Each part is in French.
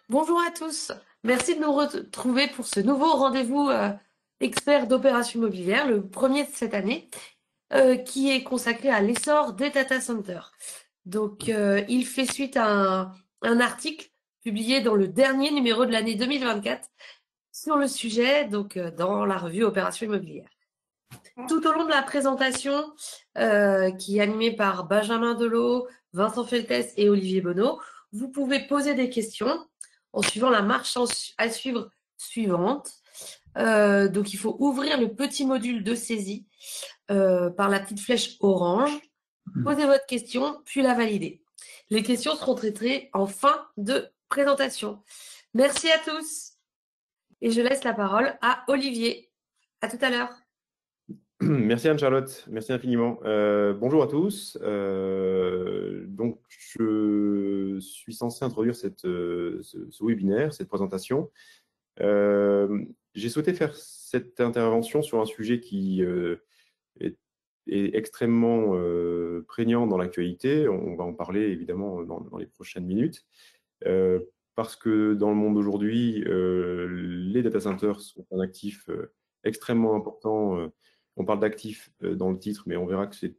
Bonjour à tous. Merci de nous retrouver pour ce nouveau rendez-vous expert d'opérations immobilières, le premier de cette année, qui est consacré à l'essor des data centers. Donc, il fait suite à un article publié dans le dernier numéro de l'année 2024 sur le sujet, donc dans la revue Opérations immobilières. Tout au long de la présentation, qui est animée par Benjamin Delot, Vincent Feltès et Olivier Bonneau, vous pouvez poser des questions en suivant la marche à suivre suivante. Donc, il faut ouvrir le petit module de saisie par la petite flèche orange, poser votre question, puis la valider. Les questions seront traitées en fin de présentation. Merci à tous et je laisse la parole à Olivier. À tout à l'heure. Merci Anne-Charlotte, merci infiniment. Bonjour à tous. Donc, je suis censé introduire ce webinaire, cette présentation. J'ai souhaité faire cette intervention sur un sujet qui est extrêmement prégnant dans l'actualité. On va en parler évidemment dans les prochaines minutes. Parce que dans le monde d'aujourd'hui, les data centers sont un actif extrêmement important. On parle d'actifs dans le titre, mais on verra que c'est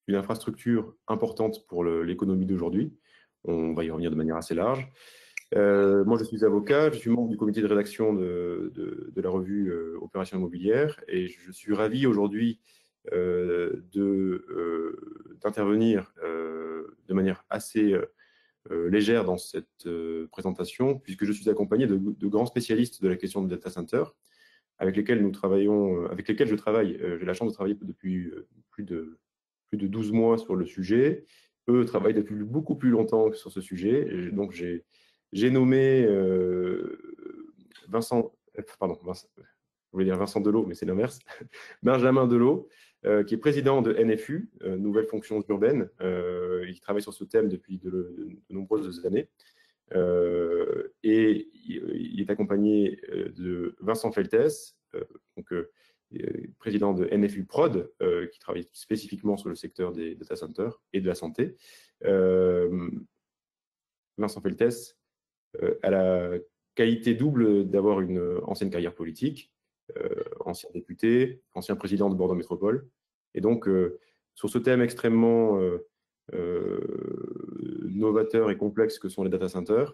une infrastructure importante pour l'économie d'aujourd'hui. On va y revenir de manière assez large. Moi, je suis avocat, je suis membre du comité de rédaction de la revue Opérations immobilières et je suis ravi aujourd'hui d'intervenir de manière assez légère dans cette présentation, puisque je suis accompagné de grands spécialistes de la question du data center, avec lesquels nous travaillons, avec lesquels je travaille. J'ai la chance de travailler depuis plus de 12 mois sur le sujet. Eux travaillent depuis beaucoup plus longtemps sur ce sujet. Et donc, j'ai nommé je voulais dire Vincent Delot, mais c'est l'inverse, Benjamin Delot, qui est président de NFU, Nouvelles Fonctions Urbaines, et qui travaille sur ce thème depuis de nombreuses années. Et il est accompagné de Vincent Feltès, président de NFU Prod, qui travaille spécifiquement sur le secteur des data centers et de la santé. Vincent Feltès a la qualité double d'avoir une ancienne carrière politique, ancien député, ancien président de Bordeaux Métropole. Et donc, sur ce thème extrêmement novateur et complexe que sont les data centers,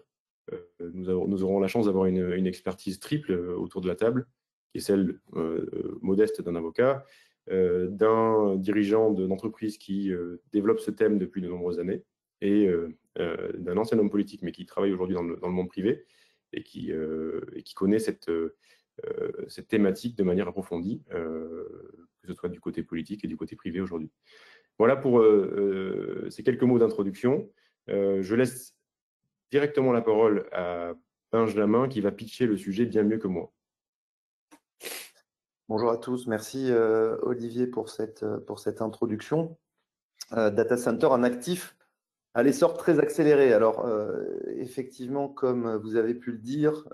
nous aurons la chance d'avoir une expertise triple autour de la table, qui est celle modeste d'un avocat, d'un dirigeant d'entreprise qui développe ce thème depuis de nombreuses années, et d'un ancien homme politique, mais qui travaille aujourd'hui dans le monde privé, et qui connaît cette thématique de manière approfondie, que ce soit du côté politique et du côté privé aujourd'hui. Voilà pour ces quelques mots d'introduction. Je laisse directement la parole à Benjamin qui va pitcher le sujet bien mieux que moi. Bonjour à tous, merci Olivier pour cette introduction. Data Center, un actif à l'essor très accéléré. Alors effectivement, comme vous avez pu le dire,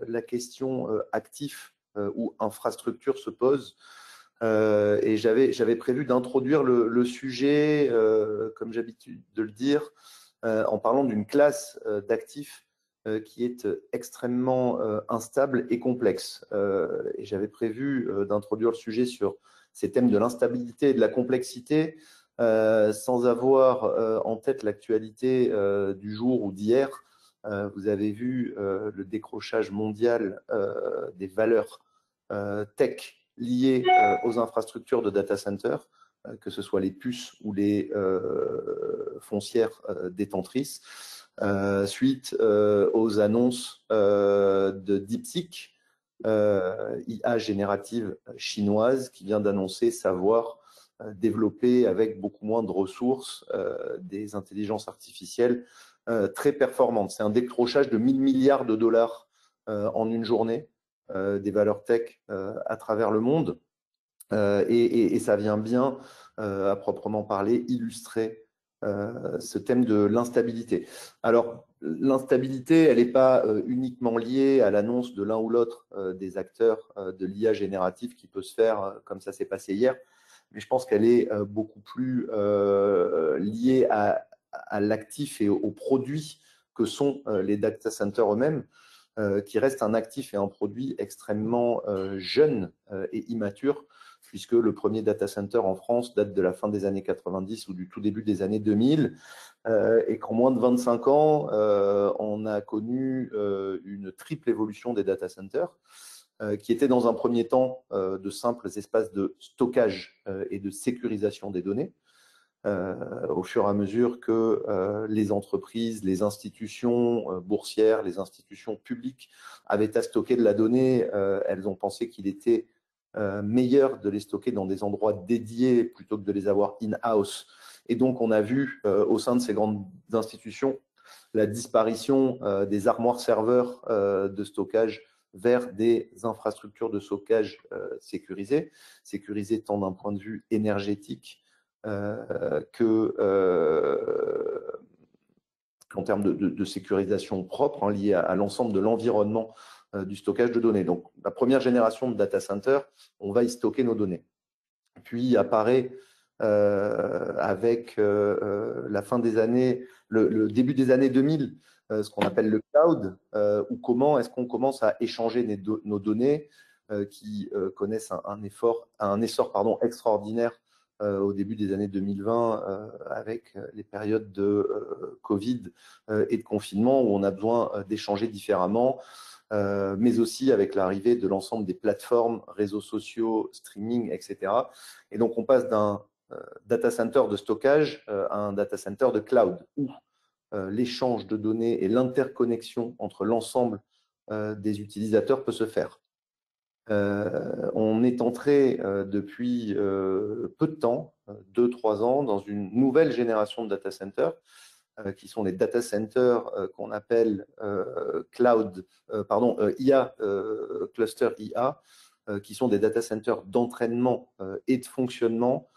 la question actif ou infrastructure se pose. Et j'avais prévu d'introduire le sujet, comme j'ai l'habitude de le dire, en parlant d'une classe d'actifs qui est extrêmement instable et complexe. Et j'avais prévu d'introduire le sujet sur ces thèmes de l'instabilité et de la complexité, sans avoir en tête l'actualité du jour ou d'hier. Vous avez vu le décrochage mondial des valeurs tech liées aux infrastructures de data center, que ce soit les puces ou les foncières détentrices, suite aux annonces de DeepSeek, IA générative chinoise, qui vient d'annoncer savoir développer avec beaucoup moins de ressources des intelligences artificielles très performantes. C'est un décrochage de 1000 milliards de dollars en une journée des valeurs tech à travers le monde. Et ça vient bien, à proprement parler, illustrer ce thème de l'instabilité. Alors, l'instabilité, elle n'est pas uniquement liée à l'annonce de l'un ou l'autre des acteurs de l'IA générative qui peut se faire comme ça s'est passé hier, mais je pense qu'elle est beaucoup plus liée à l'actif et aux produits que sont les data centers eux-mêmes, qui restent un actif et un produit extrêmement jeune et immature, puisque le premier data center en France date de la fin des années 90 ou du tout début des années 2000, et qu'en moins de 25 ans, on a connu une triple évolution des data centers, qui étaient dans un premier temps de simples espaces de stockage et de sécurisation des données. Au fur et à mesure que les entreprises, les institutions boursières, les institutions publiques avaient à stocker de la donnée, elles ont pensé qu'il était meilleur de les stocker dans des endroits dédiés plutôt que de les avoir in-house. Et donc, on a vu au sein de ces grandes institutions la disparition des armoires serveurs de stockage vers des infrastructures de stockage sécurisées tant d'un point de vue énergétique qu'en termes de sécurisation propre, liée à l'ensemble de l'environnement du stockage de données. Donc, la première génération de data center, on va y stocker nos données. Puis apparaît avec la fin des années, le début des années 2000, ce qu'on appelle le cloud, ou comment est-ce qu'on commence à échanger nos données qui connaissent un essor extraordinaire au début des années 2020 avec les périodes de Covid et de confinement où on a besoin d'échanger différemment, mais aussi avec l'arrivée de l'ensemble des plateformes, réseaux sociaux, streaming, etc. Et donc, on passe d'un data center de stockage à un data center de cloud où l'échange de données et l'interconnexion entre l'ensemble des utilisateurs peut se faire. On est entré depuis peu de temps, 2-3 ans, dans une nouvelle génération de data centers qui sont les data centers qu'on appelle IA, cluster IA, qui sont des data centers d'entraînement et de fonctionnement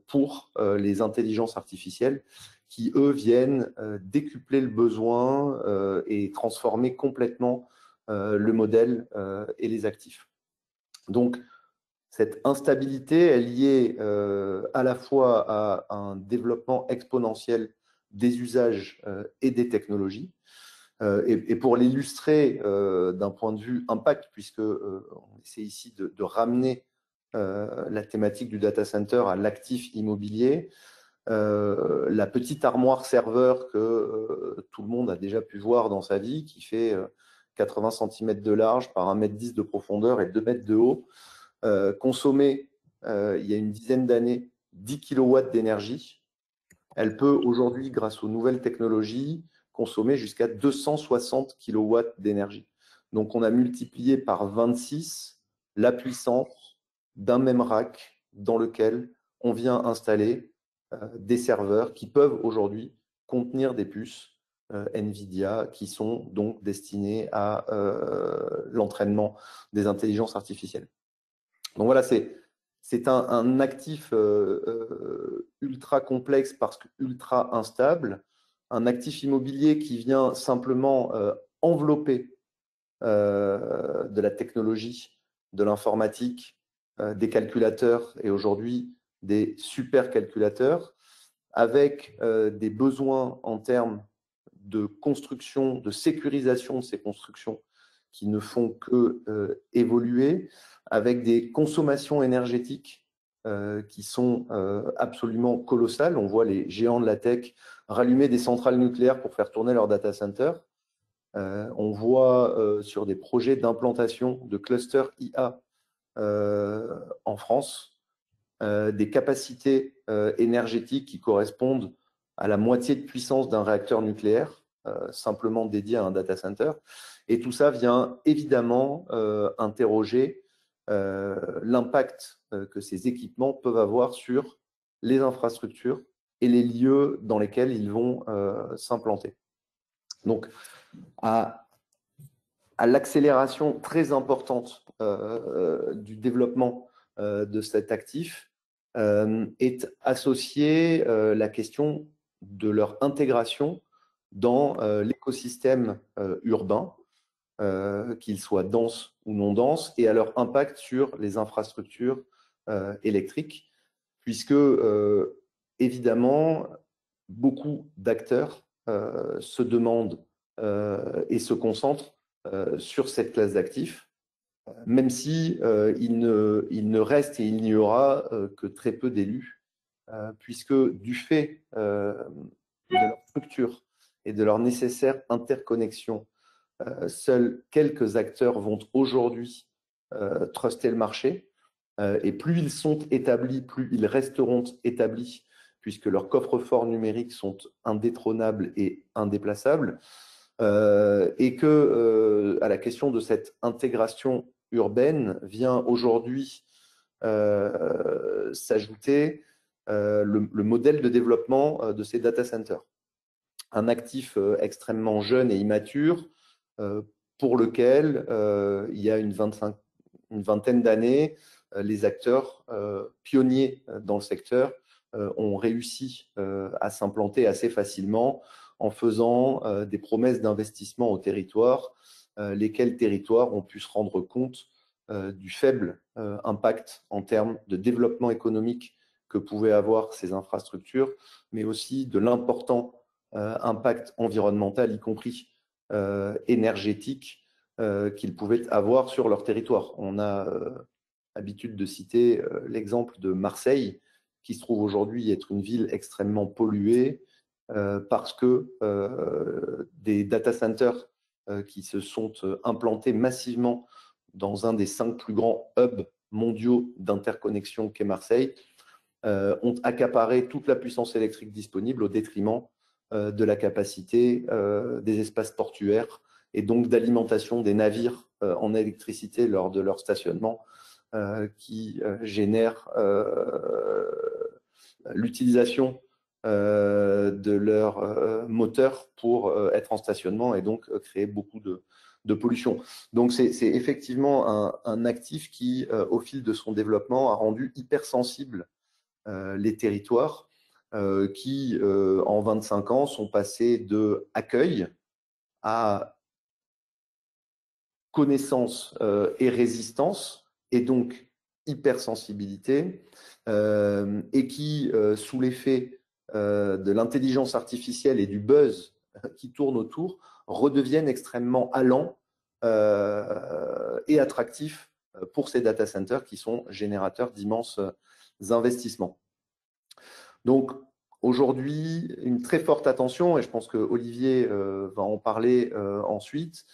pour les intelligences artificielles qui, eux, viennent décupler le besoin et transformer complètement le modèle et les actifs. Donc, cette instabilité est liée à la fois à un développement exponentiel des usages et des technologies. Et pour l'illustrer d'un point de vue impact, puisque on essaie ici de ramener la thématique du data center à l'actif immobilier, la petite armoire serveur que tout le monde a déjà pu voir dans sa vie, qui fait 80 cm de large par 1,10 m de profondeur et 2 mètres de haut, consommée il y a une dizaine d'années 10 kW d'énergie. Elle peut aujourd'hui, grâce aux nouvelles technologies, consommer jusqu'à 260 kW d'énergie. Donc, on a multiplié par 26 la puissance d'un même rack dans lequel on vient installer des serveurs qui peuvent aujourd'hui contenir des puces NVIDIA qui sont donc destinés à l'entraînement des intelligences artificielles. Donc voilà, c'est un actif ultra complexe parce que ultra instable, un actif immobilier qui vient simplement envelopper de la technologie, de l'informatique, des calculateurs et aujourd'hui des supercalculateurs avec des besoins en termes de construction, de sécurisation de ces constructions qui ne font que évoluer, avec des consommations énergétiques qui sont absolument colossales. On voit les géants de la tech rallumer des centrales nucléaires pour faire tourner leur data center. On voit sur des projets d'implantation de clusters IA en France des capacités énergétiques qui correspondent à la moitié de puissance d'un réacteur nucléaire, simplement dédié à un data center. Et tout ça vient évidemment interroger l'impact que ces équipements peuvent avoir sur les infrastructures et les lieux dans lesquels ils vont s'implanter. Donc, à l'accélération très importante du développement de cet actif est associée la question de leur intégration dans l'écosystème urbain, qu'il soit dense ou non dense, et à leur impact sur les infrastructures électriques, puisque évidemment, beaucoup d'acteurs se demandent et se concentre sur cette classe d'actifs, même si il ne reste et il n'y aura que très peu d'élus, puisque du fait de leur structure et de leur nécessaire interconnexion, seuls quelques acteurs vont aujourd'hui truster le marché. Et plus ils sont établis, plus ils resteront établis, puisque leurs coffres-forts numériques sont indétrônables et indéplaçables. Et que à la question de cette intégration urbaine vient aujourd'hui s'ajouter le modèle de développement de ces data centers. Un actif extrêmement jeune et immature pour lequel il y a une vingtaine d'années, les acteurs pionniers dans le secteur ont réussi à s'implanter assez facilement en faisant des promesses d'investissement au territoire, lesquels territoires ont pu se rendre compte du faible impact en termes de développement économique que pouvaient avoir ces infrastructures, mais aussi de l'important impact environnemental, y compris énergétique, qu'ils pouvaient avoir sur leur territoire. On a l'habitude de citer l'exemple de Marseille, qui se trouve aujourd'hui être une ville extrêmement polluée parce que des data centers qui se sont implantés massivement dans un des 5 plus grands hubs mondiaux d'interconnexion qu'est Marseille, ont accaparé toute la puissance électrique disponible au détriment de la capacité des espaces portuaires et donc d'alimentation des navires en électricité lors de leur stationnement qui génère l'utilisation de leur moteur pour être en stationnement et donc créer beaucoup de pollution. Donc c'est effectivement un actif qui, au fil de son développement, a rendu hypersensibles les territoires qui, en 25 ans, sont passés de accueil à connaissance et résistance, et donc hypersensibilité, et qui, sous l'effet de l'intelligence artificielle et du buzz qui tourne autour, redeviennent extrêmement allants et attractifs pour ces data centers qui sont générateurs d'immenses investissements. Donc, aujourd'hui, une très forte attention, et je pense que Olivier va en parler ensuite,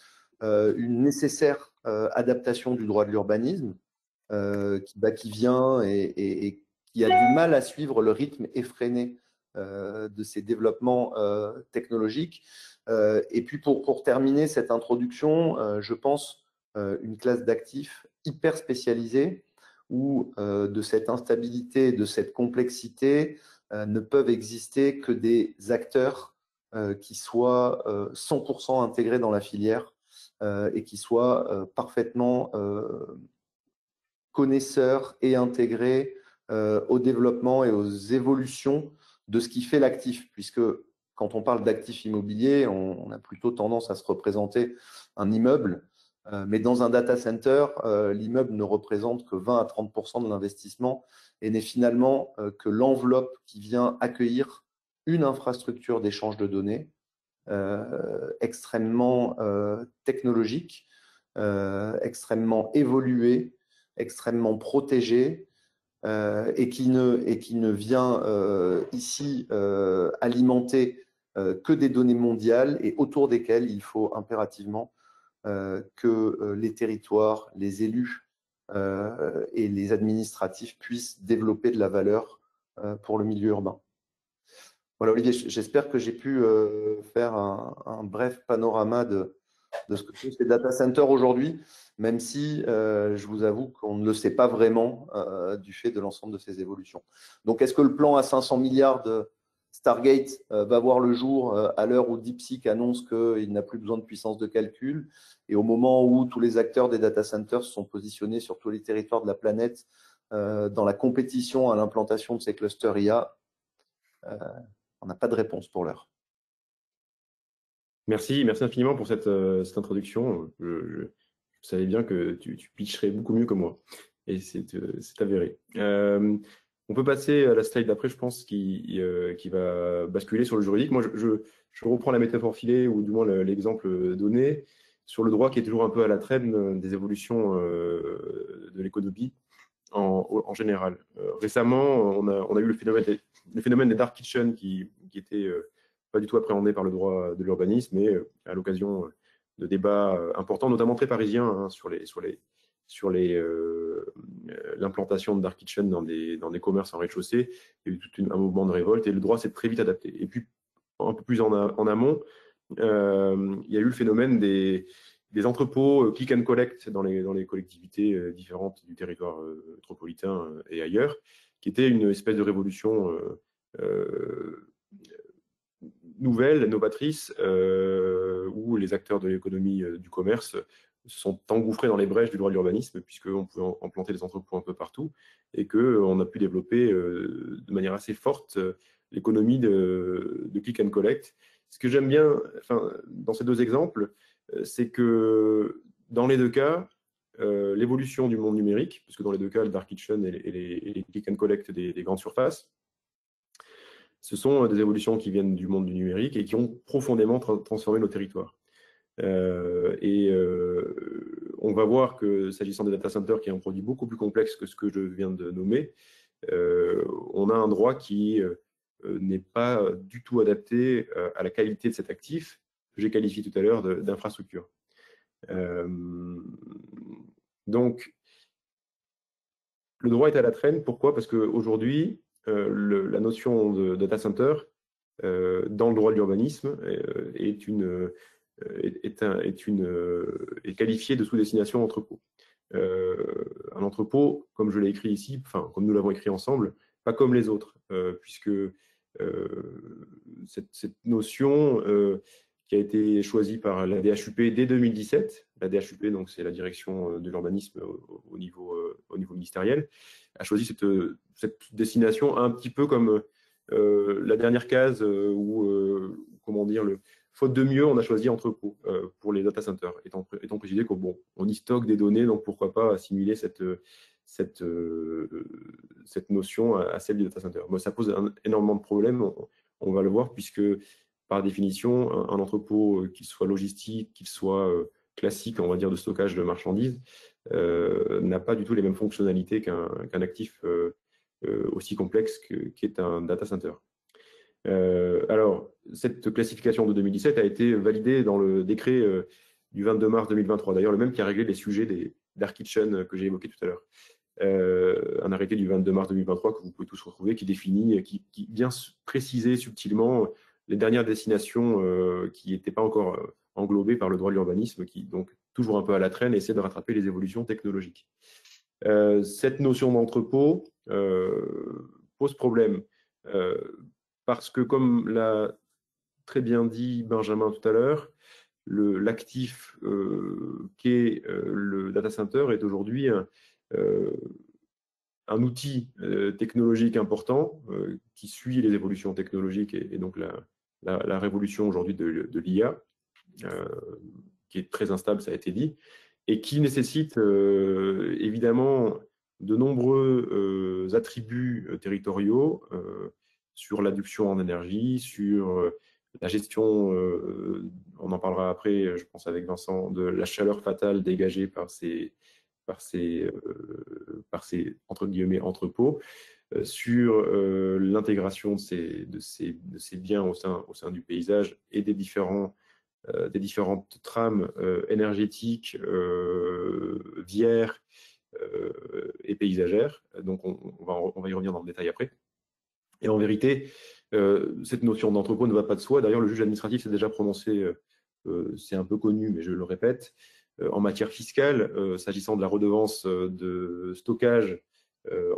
une nécessaire adaptation du droit de l'urbanisme qui vient et qui a du mal à suivre le rythme effréné de ces développements technologiques. Et puis, pour terminer cette introduction, je pense une classe d'actifs hyper spécialisée où de cette instabilité, de cette complexité, ne peuvent exister que des acteurs qui soient 100% intégrés dans la filière et qui soient parfaitement connaisseurs et intégrés au développement et aux évolutions de ce qui fait l'actif, puisque quand on parle d'actifs immobiliers, on a plutôt tendance à se représenter un immeuble, mais dans un data center, l'immeuble ne représente que 20 à 30% de l'investissement et n'est finalement que l'enveloppe qui vient accueillir une infrastructure d'échange de données extrêmement technologique, extrêmement évoluée, extrêmement protégée, et qui ne vient ici alimenter que des données mondiales et autour desquelles il faut impérativement que les territoires, les élus et les administratifs puissent développer de la valeur pour le milieu urbain. Voilà, Olivier, j'espère que j'ai pu faire un bref panorama de ce que sont ces data centers aujourd'hui, même si je vous avoue qu'on ne le sait pas vraiment du fait de l'ensemble de ces évolutions. Donc, est-ce que le plan à 500 milliards de Stargate va voir le jour à l'heure où DeepSeek annonce qu'il n'a plus besoin de puissance de calcul et au moment où tous les acteurs des data centers sont positionnés sur tous les territoires de la planète dans la compétition à l'implantation de ces clusters IA, on n'a pas de réponse pour l'heure. Merci infiniment pour cette introduction. Je savais bien que tu pitcherais beaucoup mieux que moi, et c'est avéré. On peut passer à la slide d'après, je pense, qui va basculer sur le juridique. Moi, je reprends la métaphore filée, ou du moins l'exemple donné, sur le droit qui est toujours un peu à la traîne des évolutions de l'économie en général. Récemment, on a eu le phénomène des dark kitchens qui était pas du tout appréhendé par le droit de l'urbanisme, mais à l'occasion de débats importants, notamment très parisiens, hein, sur l'implantation de dark kitchen dans des commerces en rez-de-chaussée. Il y a eu tout un mouvement de révolte et le droit s'est très vite adapté. Et puis, un peu plus en amont, il y a eu le phénomène des entrepôts click and collect dans les collectivités différentes du territoire métropolitain et ailleurs, qui était une espèce de révolution nouvelle, novatrice, où les acteurs de l'économie du commerce se sont engouffrés dans les brèches du droit de l'urbanisme, puisqu'on pouvait implanter des entrepôts un peu partout, et qu'on a pu développer de manière assez forte l'économie de click and collect. Ce que j'aime bien dans ces deux exemples, c'est que dans les deux cas, l'évolution du monde numérique, puisque dans les deux cas, le dark kitchen et les click and collect des grandes surfaces, ce sont des évolutions qui viennent du monde du numérique et qui ont profondément transformé nos territoires. On va voir que s'agissant des data centers, qui est un produit beaucoup plus complexe que ce que je viens de nommer, on a un droit qui n'est pas du tout adapté à la qualité de cet actif que j'ai qualifié tout à l'heure d'infrastructure. Donc, le droit est à la traîne. Pourquoi? Parce qu'aujourd'hui, la notion de data center dans le droit de l'urbanisme est qualifiée de sous-destination entrepôt. Un entrepôt, comme je l'ai écrit ici, comme nous l'avons écrit ensemble, pas comme les autres, puisque cette notion qui a été choisie par la DHUP dès 2017, la DHUP, donc c'est la direction de l'urbanisme au niveau ministériel, a choisi cette destination un petit peu comme la dernière case où, comment dire, faute de mieux, on a choisi entrepôt pour les data centers, étant précisé qu'on y stocke des données, donc pourquoi pas assimiler cette notion à celle du data center. Moi, ça pose énormément de problèmes, on va le voir, puisque par définition, un entrepôt, qu'il soit logistique, qu'il soit classique, on va dire, de stockage de marchandises, n'a pas du tout les mêmes fonctionnalités qu'un actif aussi complexe qu'est un data center. Alors, cette classification de 2017 a été validée dans le décret du 22 mars 2023, d'ailleurs le même qui a réglé les sujets des dark kitchen que j'ai évoqués tout à l'heure. Un arrêté du 22 mars 2023 que vous pouvez tous retrouver, qui définit, qui vient préciser subtilement les dernières destinations qui n'étaient pas encore englobées par le droit de l'urbanisme, qui donc toujours un peu à la traîne, essaie de rattraper les évolutions technologiques. Cette notion d'entrepôt pose problème parce que, comme l'a très bien dit Benjamin tout à l'heure, l'actif qu'est le data center est aujourd'hui un outil technologique important qui suit les évolutions technologiques et donc la révolution aujourd'hui de l'IA, qui est très instable, ça a été dit, et qui nécessite évidemment de nombreux attributs territoriaux sur l'adduction en énergie, sur la gestion, on en parlera après, je pense avec Vincent, de la chaleur fatale dégagée par ces entre guillemets entrepôts, sur l'intégration de ces biens au sein du paysage et des différentes trames énergétiques, viaires et paysagères. Donc on va y revenir dans le détail après. Et en vérité, cette notion d'entrepôt ne va pas de soi. D'ailleurs, le juge administratif s'est déjà prononcé, c'est un peu connu, mais je le répète, en matière fiscale, s'agissant de la redevance de stockage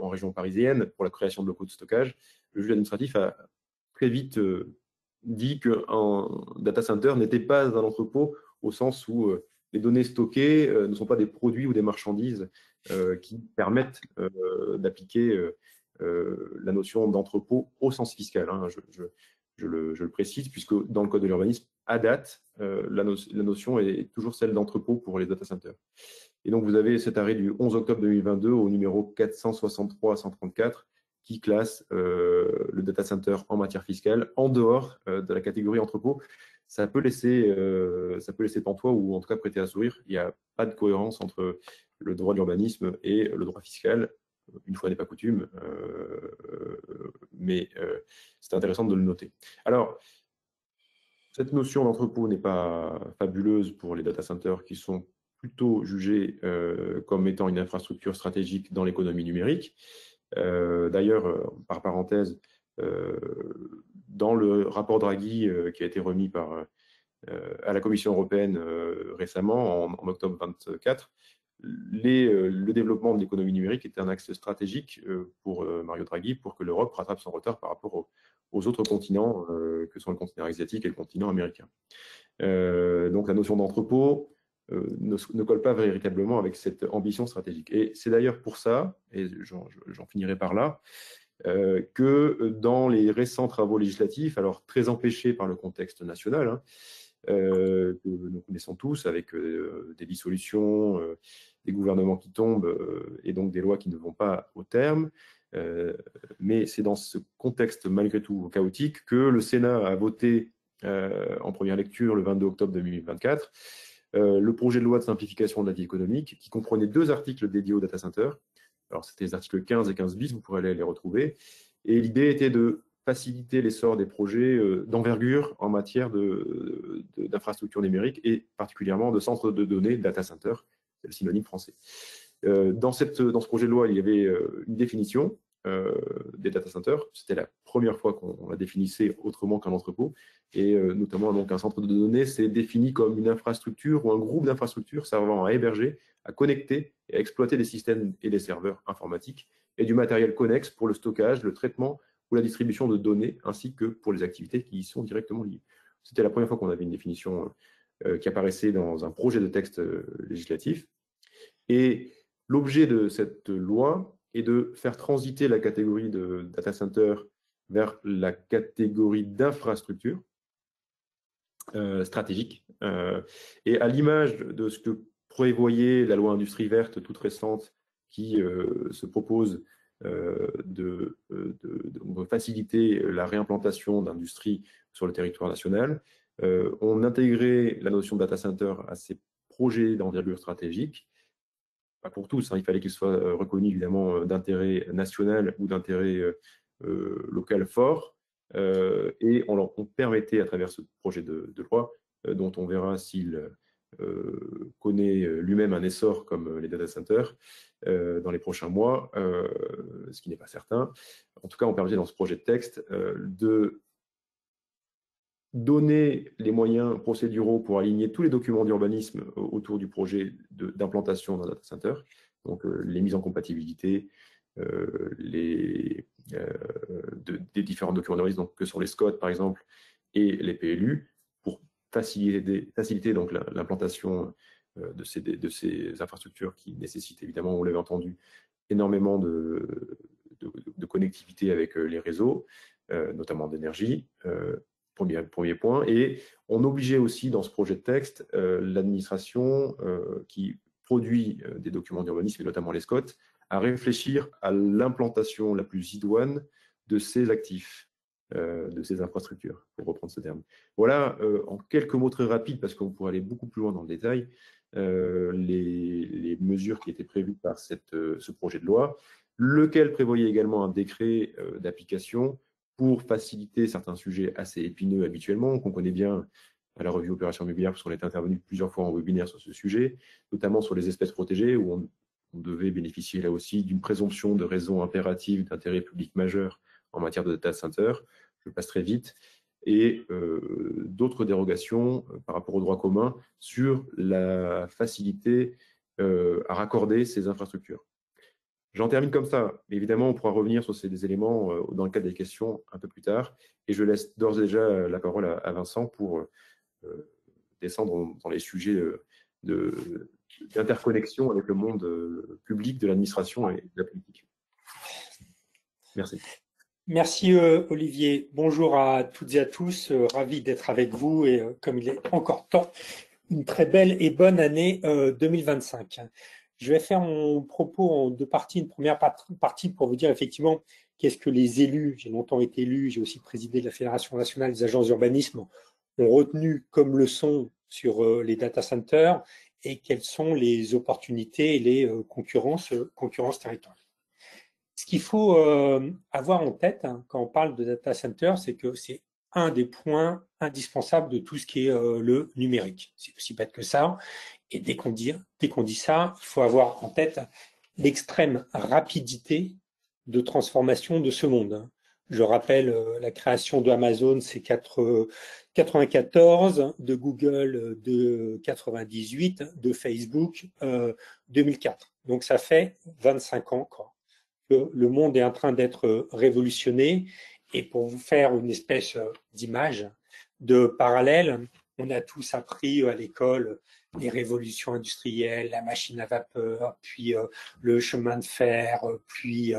en région parisienne pour la création de locaux de stockage. Le juge administratif a très vite dit qu'un data center n'était pas un entrepôt au sens où les données stockées ne sont pas des produits ou des marchandises qui permettent d'appliquer la notion d'entrepôt au sens fiscal. Hein. Je le précise, puisque dans le Code de l'urbanisme, à date, la notion est toujours celle d'entrepôt pour les data centers. Et donc, vous avez cet arrêt du 11 octobre 2022 au numéro 463 à 134 qui classe le data center en matière fiscale en dehors de la catégorie entrepôt. Ça peut laisser pantois ou en tout cas prêter à sourire. Il n'y a pas de cohérence entre le droit de l'urbanisme et le droit fiscal. Une fois n'est pas coutume, mais c'est intéressant de le noter. Alors, cette notion d'entrepôt n'est pas fabuleuse pour les data centers qui sont plutôt jugés comme étant une infrastructure stratégique dans l'économie numérique. D'ailleurs, par parenthèse, dans le rapport Draghi qui a été remis à la Commission européenne récemment, en octobre 2024, le développement de l'économie numérique était un axe stratégique pour Mario Draghi pour que l'Europe rattrape son retard par rapport aux autres continents que sont le continent asiatique et le continent américain. Donc la notion d'entrepôt ne colle pas véritablement avec cette ambition stratégique. Et c'est d'ailleurs pour ça, et j'en finirai par là, que dans les récents travaux législatifs, alors très empêchés par le contexte national, hein, que nous connaissons tous, avec des dissolutions, des gouvernements qui tombent et donc des lois qui ne vont pas au terme. Mais c'est dans ce contexte malgré tout chaotique que le Sénat a voté en première lecture le 22 octobre 2024 le projet de loi de simplification de la vie économique qui comprenait 2 articles dédiés au data center. Alors c'était les articles 15 et 15 bis, vous pourrez aller les retrouver. Et l'idée était de faciliter l'essor des projets d'envergure en matière d'infrastructures numériques et particulièrement de centres de données, data center, c'est le synonyme français. Dans ce projet de loi, il y avait une définition des data centers. C'était la première fois qu'on la définissait autrement qu'un entrepôt. Et notamment, donc, un centre de données, c'est défini comme une infrastructure ou un groupe d'infrastructures servant à héberger, à connecter et à exploiter des systèmes et des serveurs informatiques et du matériel connexe pour le stockage, le traitement ou la distribution de données, ainsi que pour les activités qui y sont directement liées. C'était la première fois qu'on avait une définition qui apparaissait dans un projet de texte législatif. Et l'objet de cette loi est de faire transiter la catégorie de data center vers la catégorie d'infrastructure stratégique. Et à l'image de ce que prévoyait la loi Industrie verte toute récente qui se propose de faciliter la réimplantation d'industries sur le territoire national, on intégrait la notion de data center à ces projets d'envergure stratégique. Pas pour tous, hein, il fallait qu'ils soient reconnus évidemment d'intérêt national ou d'intérêt local fort, et on permettait à travers ce projet de loi, dont on verra s'il connaît lui-même un essor comme les data centers dans les prochains mois, ce qui n'est pas certain. En tout cas, on permettait dans ce projet de texte de donner les moyens procéduraux pour aligner tous les documents d'urbanisme autour du projet d'implantation d'un data center, donc les mises en compatibilité, des différents documents d'urbanisme, donc que sont les SCOT par exemple, et les PLU, pour faciliter donc l'implantation de ces infrastructures qui nécessitent évidemment, on l'avait entendu, énormément de connectivité avec les réseaux, notamment d'énergie. Premier point. Et on obligeait aussi dans ce projet de texte l'administration qui produit des documents d'urbanisme, et notamment les SCOT, à réfléchir à l'implantation la plus idoine de ces actifs, de ces infrastructures, pour reprendre ce terme. Voilà, en quelques mots très rapides, parce qu'on pourrait aller beaucoup plus loin dans le détail, les mesures qui étaient prévues par ce projet de loi, lequel prévoyait également un décret d'application pour faciliter certains sujets assez épineux habituellement, qu'on connaît bien à la revue Opération Immobilière, parce qu'on est intervenu plusieurs fois en webinaire sur ce sujet, notamment sur les espèces protégées, où on devait bénéficier là aussi d'une présomption de raison impérative d'intérêt public majeur en matière de data center. Je passe très vite. Et d'autres dérogations par rapport au droit commun sur la facilité à raccorder ces infrastructures. J'en termine comme ça. Évidemment, on pourra revenir sur ces éléments dans le cadre des questions un peu plus tard. Et je laisse d'ores et déjà la parole à Vincent pour descendre dans les sujets d'interconnexion avec le monde public, de l'administration et de la politique. Merci. Merci Olivier. Bonjour à toutes et à tous. Ravi d'être avec vous et comme il est encore temps, une très belle et bonne année 2025. Je vais faire mon propos en 2 parties. Une première partie pour vous dire effectivement qu'est-ce que les élus, j'ai longtemps été élu, j'ai aussi présidé de la Fédération nationale des agences d'urbanisme, ont retenu comme leçon sur les data centers et quelles sont les opportunités et les concurrences territoriales. Ce qu'il faut avoir en tête quand on parle de data center, c'est que c'est un des points indispensables de tout ce qui est le numérique. C'est aussi bête que ça. Et dès qu'on dit ça, il faut avoir en tête l'extrême rapidité de transformation de ce monde. Je rappelle la création d'Amazon, c'est 94, de Google de 98, de Facebook 2004. Donc ça fait 25 ans que le monde est en train d'être révolutionné. Et pour vous faire une espèce d'image de parallèle, on a tous appris à l'école les révolutions industrielles, la machine à vapeur, puis le chemin de fer, puis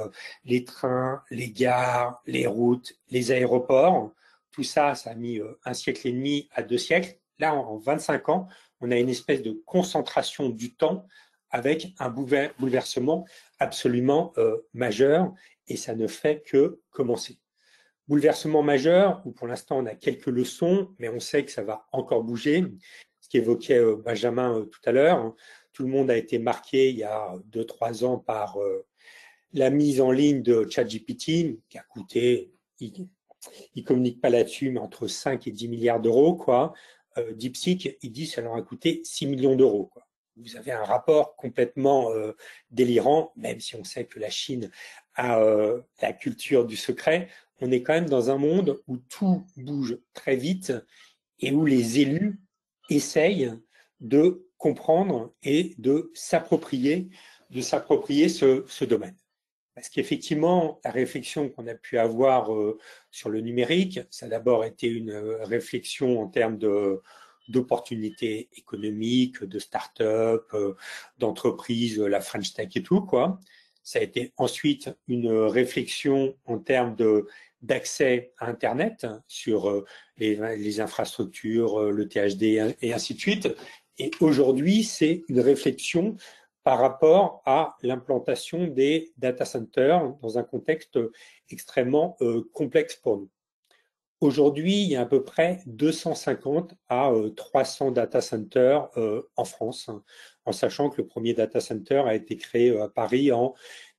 les trains, les gares, les routes, les aéroports. Tout ça, ça a mis 1 siècle et demi à 2 siècles. Là, en 25 ans, on a une espèce de concentration du temps avec un bouleversement absolument majeur, et ça ne fait que commencer. Bouleversement majeur, où pour l'instant on a quelques leçons, mais on sait que ça va encore bouger. Ce qu'évoquait Benjamin tout à l'heure, tout le monde a été marqué il y a 2-3 ans par la mise en ligne de ChatGPT, qui a coûté, il ne communique pas là-dessus, mais entre 5 et 10 milliards d'euros, quoi. DeepSeek, il dit que ça leur a coûté 6 millions d'euros, quoi. Vous avez un rapport complètement délirant, même si on sait que la Chine a la culture du secret. On est quand même dans un monde où tout bouge très vite et où les élus essayent de comprendre et de s'approprier ce domaine. Parce qu'effectivement, la réflexion qu'on a pu avoir sur le numérique, ça a d'abord été une réflexion en termes d'opportunités économiques, de start-up, d'entreprises, la French Tech et tout, quoi. Ça a été ensuite une réflexion en termes d'accès à Internet sur les infrastructures, le THD et ainsi de suite. Et aujourd'hui, c'est une réflexion par rapport à l'implantation des data centers dans un contexte extrêmement complexe pour nous. Aujourd'hui, il y a à peu près 250 à 300 data centers en France, en sachant que le premier data center a été créé à Paris en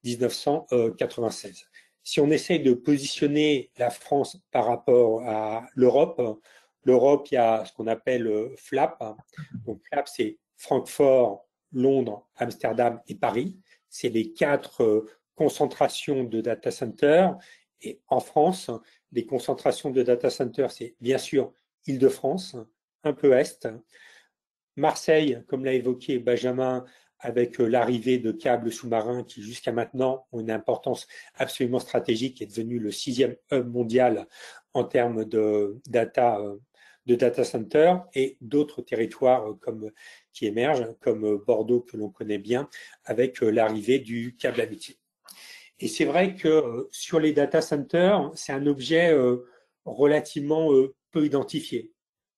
1996. Si on essaye de positionner la France par rapport à l'Europe, il y a ce qu'on appelle FLAP. Donc FLAP, c'est Francfort, Londres, Amsterdam et Paris. C'est les 4 concentrations de data centers. Et en France, les concentrations de data centers, c'est bien sûr Île-de-France, un peu Est, Marseille, comme l'a évoqué Benjamin, avec l'arrivée de câbles sous-marins qui jusqu'à maintenant ont une importance absolument stratégique, est devenu le 6e hub mondial en termes de data center, et d'autres territoires qui émergent, comme Bordeaux que l'on connaît bien, avec l'arrivée du câble amitié. Et c'est vrai que sur les data centers, c'est un objet relativement peu identifié.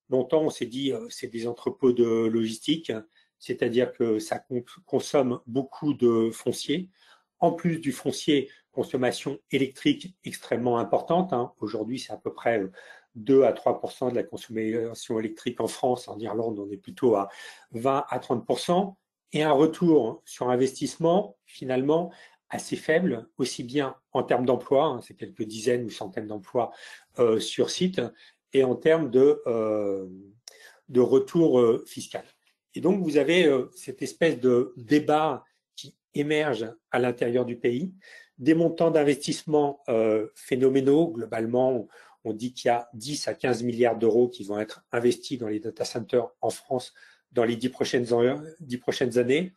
Longtemps, on s'est dit c'est des entrepôts de logistique, c'est-à-dire que ça consomme beaucoup de foncier. En plus du foncier, consommation électrique extrêmement importante. Aujourd'hui, c'est à peu près 2 à 3% de la consommation électrique en France. En Irlande, on est plutôt à 20 à 30%. Et un retour sur investissement, finalement, assez faible, aussi bien en termes d'emploi, c'est quelques dizaines ou centaines d'emplois sur site, et en termes de retour fiscal. Et donc, vous avez cette espèce de débat qui émerge à l'intérieur du pays, des montants d'investissement phénoménaux. Globalement, on dit qu'il y a 10 à 15 milliards d'euros qui vont être investis dans les data centers en France dans les 10 prochaines années.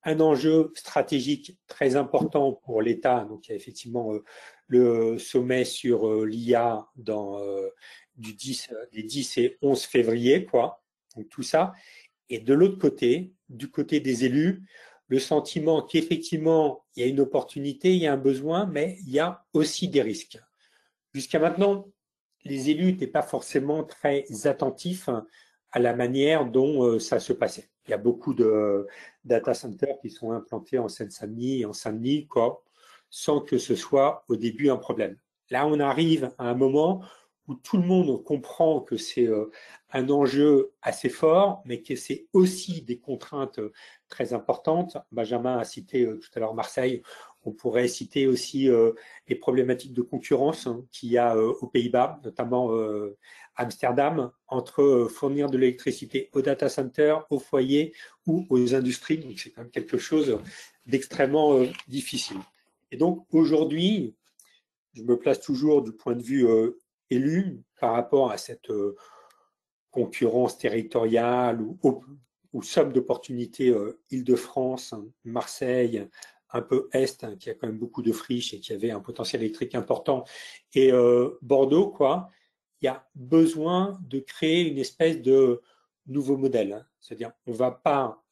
Un enjeu stratégique très important pour l'État. Donc, il y a effectivement le sommet sur l'IA des 10 et 11 février, quoi. Donc, tout ça. Et de l'autre côté, du côté des élus, le sentiment qu'effectivement, il y a une opportunité, il y a un besoin, mais il y a aussi des risques. Jusqu'à maintenant, les élus n'étaient pas forcément très attentifs à la manière dont ça se passait. Il y a beaucoup de data centers qui sont implantés en Seine-Saint-Denis et en Saint-Denis, quoi. sans que ce soit au début un problème. Là, on arrive à un moment où tout le monde comprend que c'est un enjeu assez fort, mais que c'est aussi des contraintes très importantes. Benjamin a cité tout à l'heure Marseille. On pourrait citer aussi les problématiques de concurrence qu'il y a aux Pays-Bas, notamment Amsterdam, entre fournir de l'électricité aux data centers, aux foyers ou aux industries. Donc, c'est quand même quelque chose d'extrêmement difficile. Et donc, aujourd'hui, je me place toujours du point de vue élu par rapport à cette concurrence territoriale ou somme d'opportunités Île-de-France, Marseille, un peu Est, hein, qui a quand même beaucoup de friches et qui avait un potentiel électrique important, et Bordeaux, quoi. Il y a besoin de créer une espèce de nouveau modèle. Hein. C'est-à-dire, on ne va pas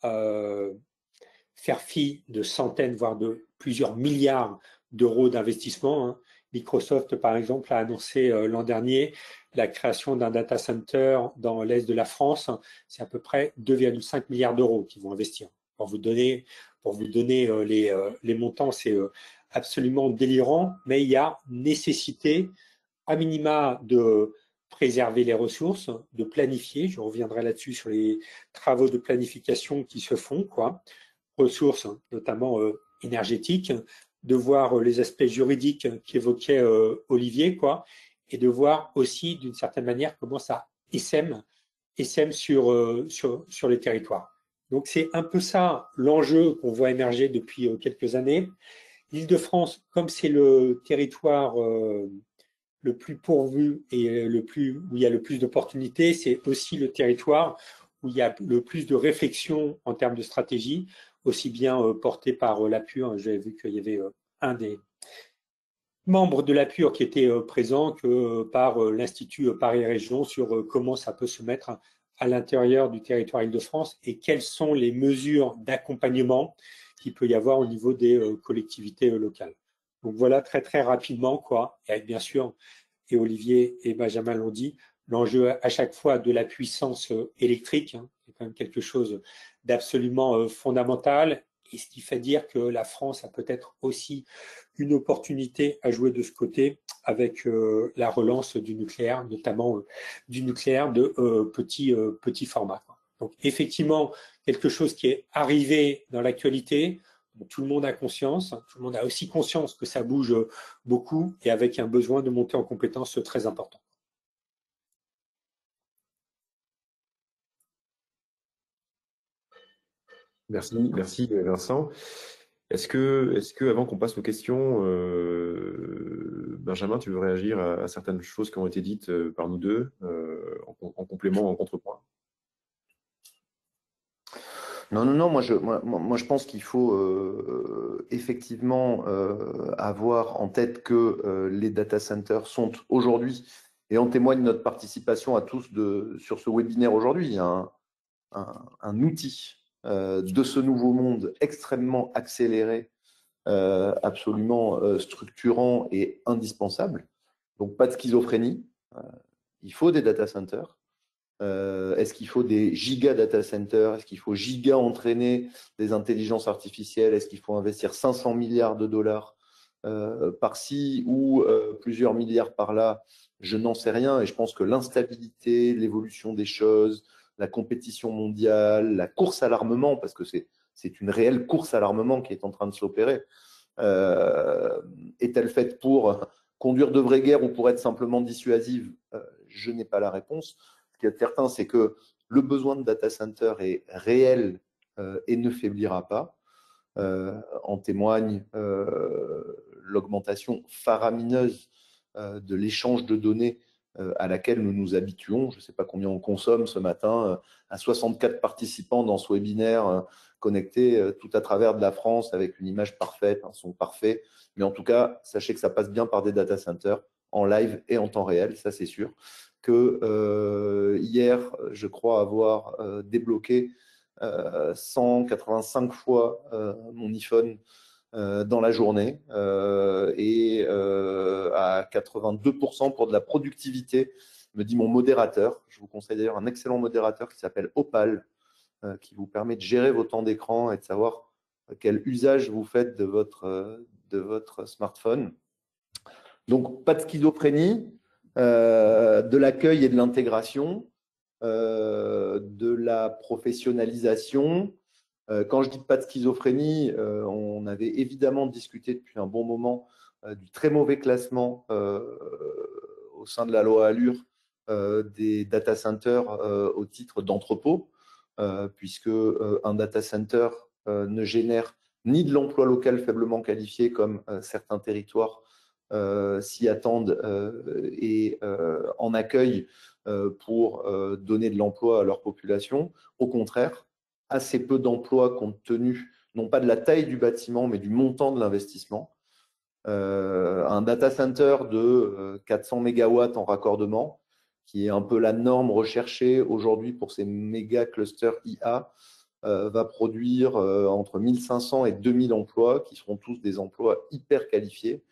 faire fi de centaines, voire de plusieurs milliards d'euros d'investissement. Hein. Microsoft, par exemple, a annoncé l'an dernier la création d'un data center dans l'est de la France. C'est à peu près 2,5 milliards d'euros qu'ils vont investir. Pour vous donner les montants, c'est absolument délirant, mais il y a nécessité, à minima, de préserver les ressources, de planifier. Je reviendrai là-dessus sur les travaux de planification qui se font, quoi. Ressources, notamment énergétiques, de voir les aspects juridiques qu'évoquait Olivier, quoi, et de voir aussi, d'une certaine manière, comment ça essaime sur les territoires. Donc, c'est un peu ça l'enjeu qu'on voit émerger depuis quelques années. L'Île-de-France, comme c'est le territoire le plus pourvu et où il y a le plus d'opportunités, c'est aussi le territoire où il y a le plus de réflexion en termes de stratégie, aussi bien porté par la PUR. J'avais vu qu'il y avait un des membres de la PUR qui était présent que par l'Institut Paris Région sur comment ça peut se mettre à l'intérieur du territoire Île-de-France et quelles sont les mesures d'accompagnement qu'il peut y avoir au niveau des collectivités locales. Donc voilà, très très rapidement, quoi, et avec bien sûr, et Olivier et Benjamin l'ont dit, l'enjeu à chaque fois de la puissance électrique, hein, c'est quand même quelque chose d'absolument fondamental, et ce qui fait dire que la France a peut-être aussi une opportunité à jouer de ce côté avec la relance du nucléaire, notamment du nucléaire de petit format. Donc effectivement, quelque chose qui est arrivé dans l'actualité, tout le monde a conscience, tout le monde a aussi conscience que ça bouge beaucoup et avec un besoin de monter en compétences très important. Merci Vincent. Est-ce que avant qu'on passe aux questions, Benjamin, tu veux réagir à certaines choses qui ont été dites par nous deux, en complément, en contrepoint? Non, moi je pense qu'il faut effectivement avoir en tête que les data centers sont aujourd'hui, et en témoigne notre participation à tous sur ce webinaire aujourd'hui, un outil de ce nouveau monde extrêmement accéléré, absolument structurant et indispensable. Donc pas de schizophrénie, il faut des data centers. Est-ce qu'il faut des giga data centers? Est-ce qu'il faut giga entraîner des intelligences artificielles? Est-ce qu'il faut investir 500 milliards de dollars par-ci ou plusieurs milliards par-là? Je n'en sais rien, et je pense que l'instabilité, l'évolution des choses, la compétition mondiale, la course à l'armement, parce que c'est une réelle course à l'armement qui est en train de s'opérer, est-elle faite pour conduire de vraies guerres ou pour être simplement dissuasive? Je n'ai pas la réponse. Ce qui est certain, c'est que le besoin de data center est réel et ne faiblira pas. En témoigne l'augmentation faramineuse de l'échange de données à laquelle nous nous habituons. Je ne sais pas combien on consomme ce matin, à 64 participants dans ce webinaire connectés tout à travers de la France avec une image parfaite, un son parfait. Mais en tout cas, sachez que ça passe bien par des data centers en live et en temps réel, ça c'est sûr. Que hier, je crois avoir débloqué 185 fois mon iPhone dans la journée et à 82% pour de la productivité, me dit mon modérateur. Je vous conseille d'ailleurs un excellent modérateur qui s'appelle Opal, qui vous permet de gérer vos temps d'écran et de savoir quel usage vous faites de votre smartphone. Donc, pas de schizophrénie, de l'accueil et de l'intégration, de la professionnalisation. Quand je dis pas de schizophrénie, on avait évidemment discuté depuis un bon moment du très mauvais classement au sein de la loi Allure des data centers au titre d'entrepôt, puisque un data center ne génère ni de l'emploi local faiblement qualifié comme certains territoires s'y attendent et en accueil pour donner de l'emploi à leur population. Au contraire, assez peu d'emplois compte tenu non pas de la taille du bâtiment, mais du montant de l'investissement. Un data center de 400 mégawatts en raccordement, qui est un peu la norme recherchée aujourd'hui pour ces méga clusters IA, va produire entre 1500 et 2000 emplois, qui seront tous des emplois hyper qualifiés,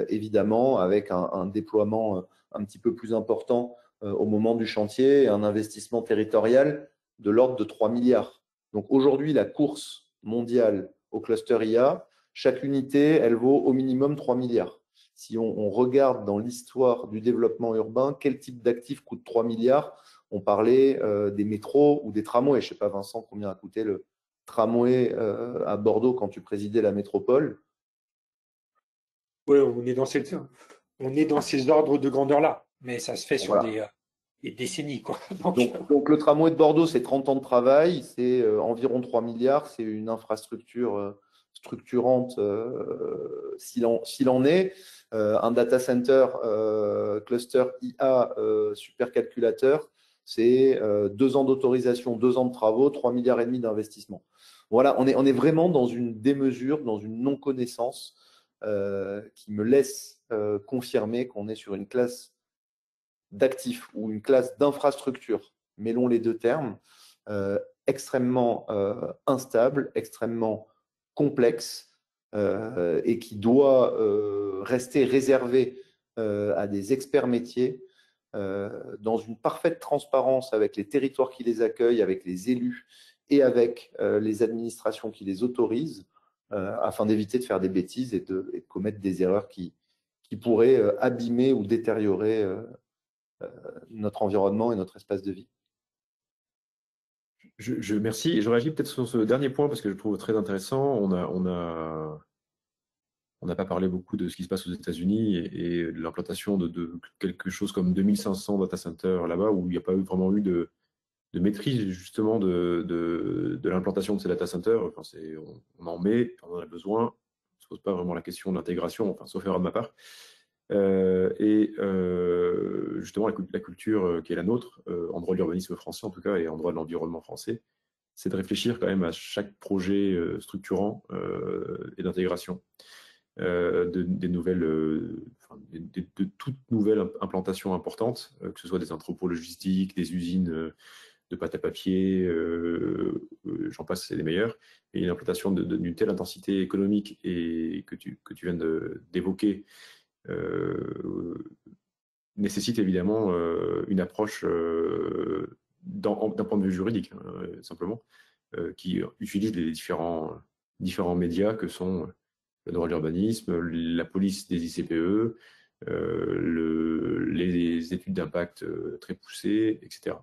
évidemment, avec un déploiement un petit peu plus important au moment du chantier et un investissement territorial de l'ordre de 3 milliards. Donc aujourd'hui, la course mondiale au cluster IA, chaque unité, elle vaut au minimum 3 milliards. Si on regarde dans l'histoire du développement urbain, quel type d'actifs coûte 3 milliards? On parlait des métros ou des tramways. Je ne sais pas, Vincent, combien a coûté le tramway à Bordeaux quand tu présidais la métropole? Oui, on est dans ces ordres de grandeur-là, mais ça se fait sur Voilà. des décennies, quoi. Donc, le tramway de Bordeaux, c'est 30 ans de travail, c'est environ 3 milliards, c'est une infrastructure structurante s'il en est. Un data center cluster IA supercalculateur, c'est 2 ans d'autorisation, 2 ans de travaux, 3 milliards et demi d'investissement. Voilà, on est vraiment dans une démesure, dans une non-connaissance qui me laisse confirmer qu'on est sur une classe d'actifs ou une classe d'infrastructure, mêlons les deux termes, extrêmement instable, extrêmement complexe et qui doit rester réservé à des experts métiers dans une parfaite transparence avec les territoires qui les accueillent, avec les élus et avec les administrations qui les autorisent afin d'éviter de faire des bêtises et de commettre des erreurs qui pourraient abîmer ou détériorer notre environnement et notre espace de vie. Merci. Je réagis peut-être sur ce dernier point parce que je le trouve très intéressant. On n'a pas parlé beaucoup de ce qui se passe aux États-Unis et de l'implantation de quelque chose comme 2500 data centers là-bas où il n'y a pas vraiment eu de maîtrise justement de l'implantation de ces data centers. Enfin, on en met, on en a besoin. On ne se pose pas vraiment la question de l'intégration, enfin, sauf erreur de ma part. Justement, la culture qui est la nôtre, en droit de l'urbanisme français en tout cas, et en droit de l'environnement français, c'est de réfléchir quand même à chaque projet structurant et d'intégration des nouvelles, de toutes nouvelles implantations importantes, que ce soit des entrepôts logistiques, des usines de pâte à papier, j'en passe, c'est les meilleurs. Et une implantation d'une telle intensité économique et que tu viens d'évoquer nécessite évidemment une approche d'un point de vue juridique, simplement, qui utilise les différents médias que sont le droit de l'urbanisme, la police des ICPE, les études d'impact très poussées, etc.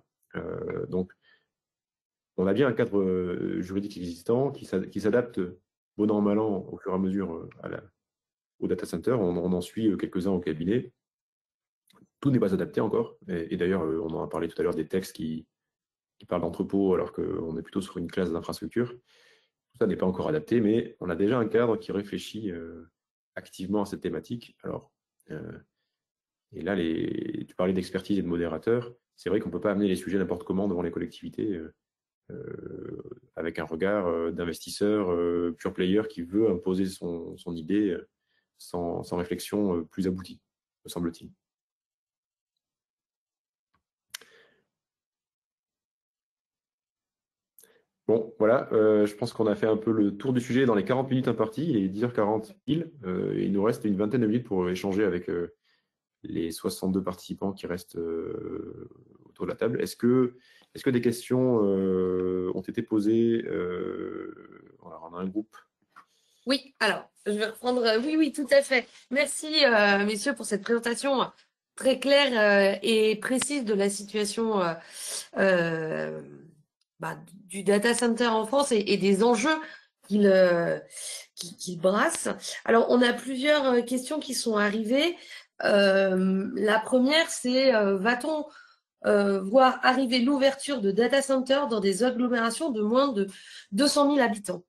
Donc, on a bien un cadre juridique existant qui s'adapte bon an, mal an au fur et à mesure au data center. On en suit quelques-uns au cabinet. Tout n'est pas adapté encore. Et d'ailleurs, on en a parlé tout à l'heure des textes qui parlent d'entrepôt alors qu'on est plutôt sur une classe d'infrastructure. Tout ça n'est pas encore adapté, mais on a déjà un cadre qui réfléchit activement à cette thématique. Alors, et là, tu parlais d'expertise et de modérateur. C'est vrai qu'on ne peut pas amener les sujets n'importe comment devant les collectivités avec un regard d'investisseur pure player qui veut imposer son idée sans réflexion plus aboutie, me semble-t-il. Bon, voilà, je pense qu'on a fait un peu le tour du sujet dans les 40 minutes imparties. Il est 10h40 pile. Il nous reste une vingtaine de minutes pour échanger avec les 62 participants qui restent autour de la table. Est-ce que des questions ont été posées? Alors, on a un groupe. Oui, alors, Je vais reprendre. Oui, oui, tout à fait. Merci, messieurs, pour cette présentation très claire et précise de la situation euh, du data center en France et des enjeux qu'il brasse. Alors, on a plusieurs questions qui sont arrivées. La première, c'est va-t-on voir arriver l'ouverture de data centers dans des agglomérations de moins de 200 000 habitants?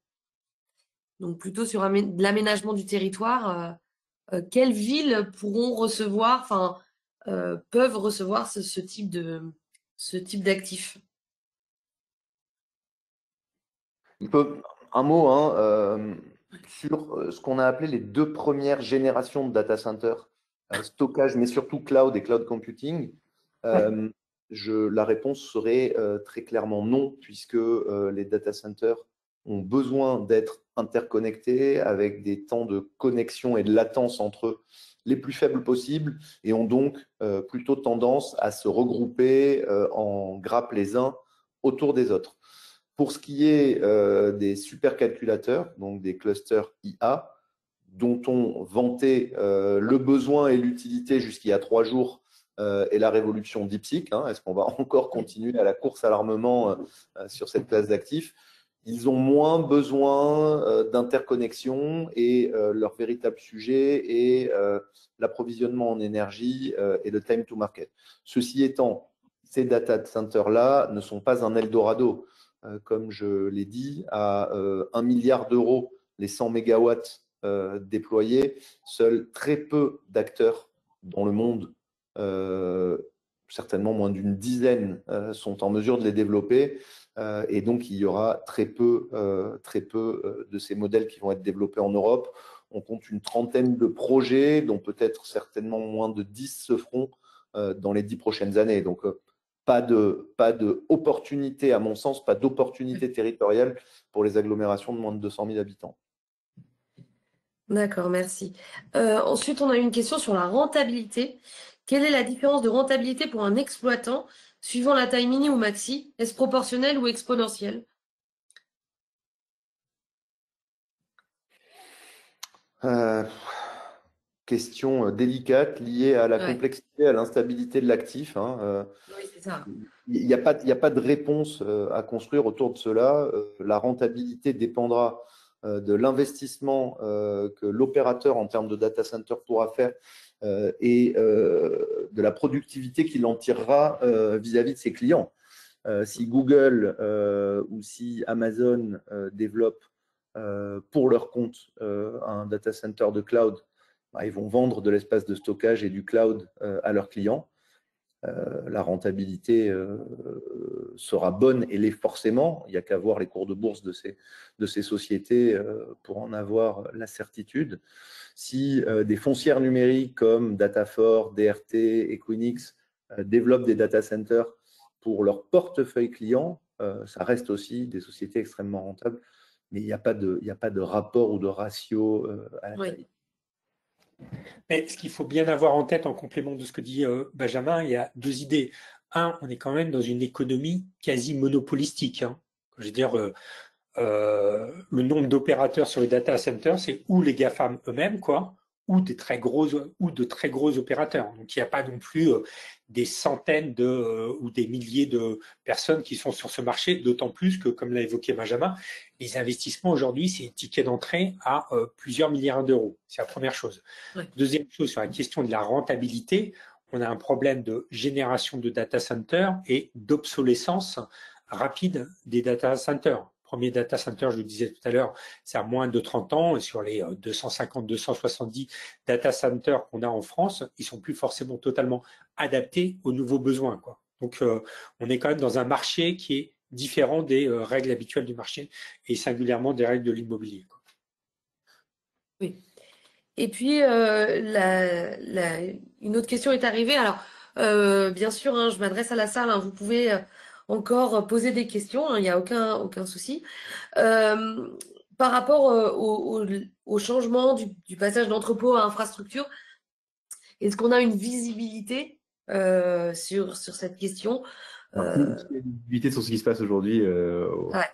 Donc, plutôt sur l'aménagement du territoire. Quelles villes pourront recevoir, enfin, peuvent recevoir ce type d'actifs? Un mot sur ce qu'on a appelé les 2 premières générations de data centers, stockage, mais surtout cloud et cloud computing. La réponse serait très clairement non, puisque les data centers ont besoin d'être interconnectés avec des temps de connexion et de latence entre eux les plus faibles possibles et ont donc plutôt tendance à se regrouper en grappes les uns autour des autres. Pour ce qui est des supercalculateurs, donc des clusters IA, dont on vantait le besoin et l'utilité jusqu'il y a 3 jours et la révolution DeepSeek, est-ce qu'on va encore continuer à la course à l'armement sur cette classe d'actifs? Ils ont moins besoin d'interconnexion et leur véritable sujet est l'approvisionnement en énergie et le time to market. Ceci étant, ces data centers-là ne sont pas un Eldorado. Comme je l'ai dit, à 1 milliard d'euros les 100 mégawatts déployés, seuls très peu d'acteurs dans le monde, certainement moins d'une dizaine, sont en mesure de les développer. Et donc, il y aura très peu de ces modèles qui vont être développés en Europe. On compte une trentaine de projets, dont peut-être certainement moins de 10 se feront dans les 10 prochaines années. Donc, pas de opportunité, à mon sens, pas d'opportunité territoriale pour les agglomérations de moins de 200 000 habitants. D'accord, merci. Ensuite, on a une question sur la rentabilité. Quelle est la différence de rentabilité pour un exploitant suivant la taille mini ou maxi? Est-ce proportionnel ou exponentiel? Question délicate liée à la Ouais. complexité, à l'instabilité de l'actif. Oui, c'est ça. Il n'y a pas de réponse à construire autour de cela. La rentabilité dépendra de l'investissement que l'opérateur en termes de data center pourra faire et de la productivité qu'il en tirera vis-à-vis de ses clients. Si Google ou si Amazon développent pour leur compte un data center de cloud, ils vont vendre de l'espace de stockage et du cloud à leurs clients. La rentabilité sera bonne et l'est forcément. Il n'y a qu'à voir les cours de bourse de ces sociétés pour en avoir la certitude. Si des foncières numériques comme Datafor, DRT, Equinix développent des data centers pour leur portefeuille client, ça reste aussi des sociétés extrêmement rentables, mais il n'y a pas de rapport ou de ratio à la taille. Mais ce qu'il faut bien avoir en tête en complément de ce que dit Benjamin, il y a 2 idées. Un, on est quand même dans une économie quasi monopolistique. Je veux dire, le nombre d'opérateurs sur les data centers, c'est ou les GAFAM eux-mêmes, ou de très gros opérateurs. Donc il n'y a pas non plus des centaines ou des milliers de personnes qui sont sur ce marché, d'autant plus que, comme l'a évoqué Benjamin, les investissements aujourd'hui, c'est un ticket d'entrée à plusieurs milliards d'euros. C'est la première chose. Ouais. Deuxième chose, sur la question de la rentabilité, on a un problème de génération de data centers et d'obsolescence rapide des data centers. Premier data center, je le disais tout à l'heure, c'est à moins de 30 ans. Et sur les 250, 270 data centers qu'on a en France, ils sont plus forcément totalement adaptés aux nouveaux besoins, Donc, on est quand même dans un marché qui est différent des règles habituelles du marché et singulièrement des règles de l'immobilier. Oui. Et puis, une autre question est arrivée. Alors, bien sûr, je m'adresse à la salle. Vous pouvez encore poser des questions. Il n'y a aucun souci. Par rapport au changement du passage d'entrepôt à infrastructure, est-ce qu'on a une visibilité sur cette question? Une visibilité sur ce qui se passe aujourd'hui. Ouais.